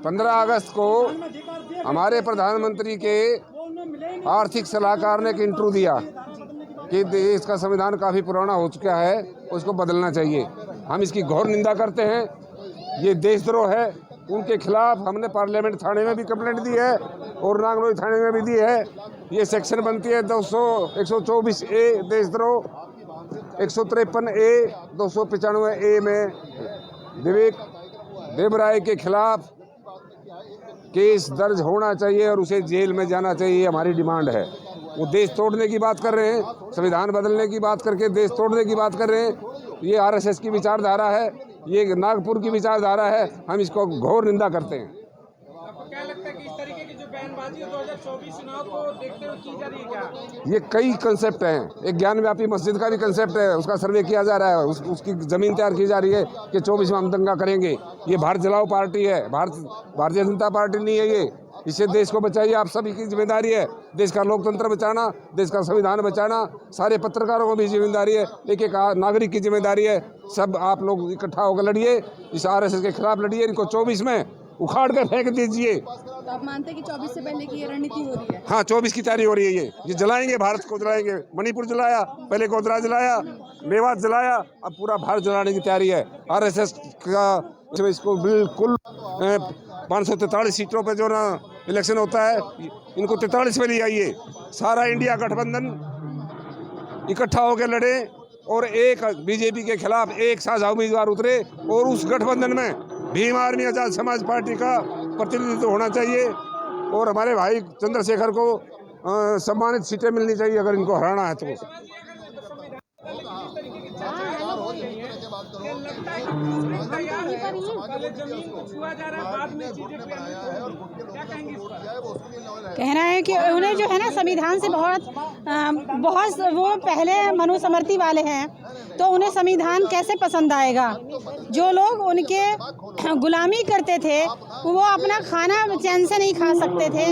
15 अगस्त को हमारे प्रधानमंत्री के आर्थिक सलाहकार ने एक इंटरव्यू दिया कि देश का संविधान काफ़ी पुराना हो चुका है, उसको बदलना चाहिए। हम इसकी घोर निंदा करते हैं। ये देशद्रोह है। उनके खिलाफ हमने पार्लियामेंट थाने में भी कंप्लेंट दी है और नागलोई थाने में भी दी है। ये सेक्शन बनती है 124A देशद्रोह, 153A, 295A में विवेक देवराय के खिलाफ केस दर्ज होना चाहिए और उसे जेल में जाना चाहिए। हमारी डिमांड है। वो देश तोड़ने की बात कर रहे हैं, संविधान बदलने की बात करके देश तोड़ने की बात कर रहे हैं। ये आरएसएस की विचारधारा है, ये नागपुर की विचारधारा है। हम इसको घोर निंदा करते हैं। आपको क्या लगता है कि इस तरीके की जो बयानबाजी 2024 चुनाव को देखते हुए की जा रही है क्या? ये कई कंसेप्ट हैं। एक ज्ञानव्यापी मस्जिद का भी कंसेप्ट है, उसका सर्वे किया जा रहा है, उसकी ज़मीन तैयार की जा रही है कि 24 में हम दंगा करेंगे। ये भारत जलाओ पार्टी है, भारतीय जनता पार्टी नहीं है। ये इससे देश को बचाइए। आप सभी की जिम्मेदारी है। देश का लोकतंत्र बचाना, देश का संविधान बचाना, सारे पत्रकारों को भी जिम्मेदारी है, एक एक नागरिक की जिम्मेदारी है। सब आप लोग इकट्ठा होकर लड़िए, इस आरएसएस के खिलाफ लड़िए। इनको 24 में उखाड़ कर फेंक दीजिए। तो आप मानते हैं कि 24 से पहले की ये रणनीति हो रही है? हाँ, 24 की तैयारी हो रही है। ये जलाएंगे, भारत को जलाएंगे। मणिपुर जलाया, पहले गोधरा जलाया, मेवात जलाया, अब पूरा भारत जलाने की तैयारी है। आरएसएस का इसको बिल्कुल 543 सीटों पे जो ना इलेक्शन होता है, इनको 43 में ले आइए। सारा इंडिया गठबंधन इकट्ठा होकर लड़े और एक बीजेपी के खिलाफ एक साझा उम्मीदवार उतरे और उस गठबंधन में भीम आर्मी आजाद समाज पार्टी का प्रतिनिधित्व होना चाहिए और हमारे भाई चंद्रशेखर को सम्मानित सीटें मिलनी चाहिए अगर इनको हराना है तो। कहना है कि उन्हें जो है ना संविधान से बहुत वो पहले मनुस्मृति वाले हैं, तो उन्हें संविधान कैसे पसंद आएगा। जो लोग उनके गुलामी करते थे वो अपना खाना चैन से नहीं खा सकते थे।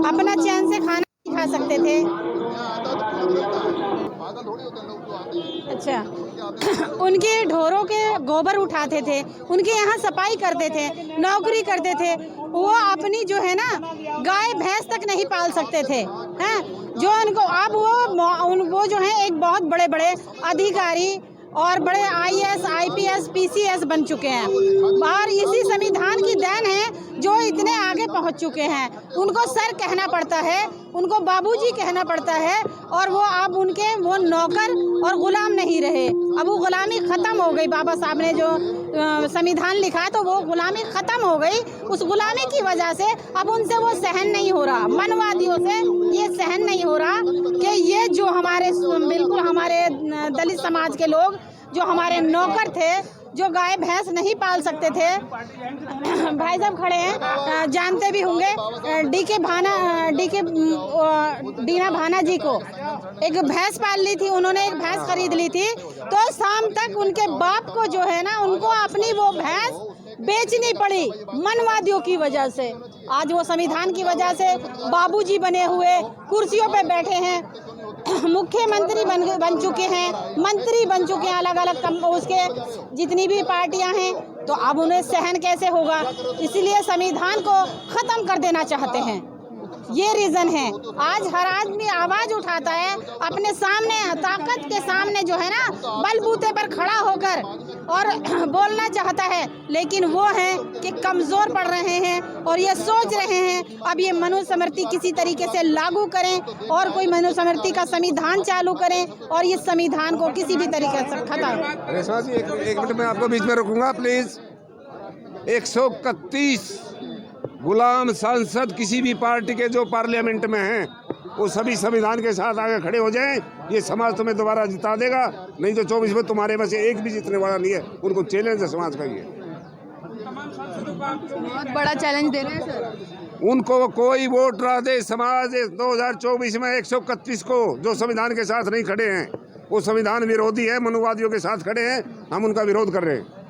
अपना चैन से खाना नहीं खा सकते थे। अच्छा, उनके ढोरों के गोबर उठाते थे, उनके यहाँ सफाई करते थे, नौकरी करते थे। वो अपनी जो है ना गाय भैंस तक नहीं पाल सकते थे, हैं जो उनको अब वो जो है एक बहुत बड़े बड़े अधिकारी और बड़े IAS, IPS, PCS बन चुके हैं। और इसी संविधान की देन है जो इतने आगे पहुंच चुके हैं। उनको सर कहना पड़ता है, उनको बाबूजी कहना पड़ता है और वो अब उनके वो नौकर और गुलाम नहीं रहे। अब वो गुलामी ख़त्म हो गई। बाबा साहब ने जो संविधान लिखा तो वो गुलामी ख़त्म हो गई। उस गुलामी की वजह से अब उनसे वो सहन नहीं हो रहा, मनवादियों से ये सहन नहीं हो रहा कि ये जो हमारे बिल्कुल हमारे दलित समाज के लोग जो हमारे नौकर थे, जो गाय भैंस नहीं पाल सकते थे। भाई साहब खड़े हैं, जानते भी होंगे डीना भाना जी को एक भैंस पाल ली थी, उन्होंने एक भैंस खरीद ली थी, तो शाम तक उनके बाप को जो है ना उनको अपनी वो भैंस बेचनी पड़ी मनवादियों की वजह से। आज वो संविधान की वजह से बाबूजी बने हुए कुर्सियों पे बैठे हैं, मुख्यमंत्री बन चुके हैं, मंत्री बन चुके हैं, अलग अलग उसके जितनी भी पार्टियां हैं। तो अब उन्हें सहन कैसे होगा, इसलिए संविधान को ख़त्म कर देना चाहते हैं। ये रीज़न है। आज हर आदमी आवाज़ उठाता है, अपने सामने ताकत के सामने जो है ना बलबूते पर खड़ा होकर और बोलना चाहता है, लेकिन वो है कि कमज़ोर पड़ रहे हैं और ये सोच रहे हैं अब ये मनुस्मृति किसी तरीके से लागू करें और कोई मनुस्मृति का संविधान चालू करें और इस संविधान को किसी भी तरीके से खत्म। रेशमा जी, एक मिनट में आपको बीच में रोकूंगा प्लीज़। 131 गुलाम सांसद किसी भी पार्टी के जो पार्लियामेंट में हैं वो सभी संविधान के साथ आगे खड़े हो जाएं। ये समाज तुम्हें दोबारा जिता देगा। नहीं तो 24 में तुम्हारे में से एक भी जीतने वाला नहीं है। उनको चैलेंज है समाज का। ये बहुत बड़ा चैलेंज दे रहे हैं सर। उनको कोई वोट ना दे समाज 2024 में 131 को जो संविधान के साथ नहीं खड़े हैं। वो संविधान विरोधी है, मनुवादियों के साथ खड़े हैं। हम उनका विरोध कर रहे हैं।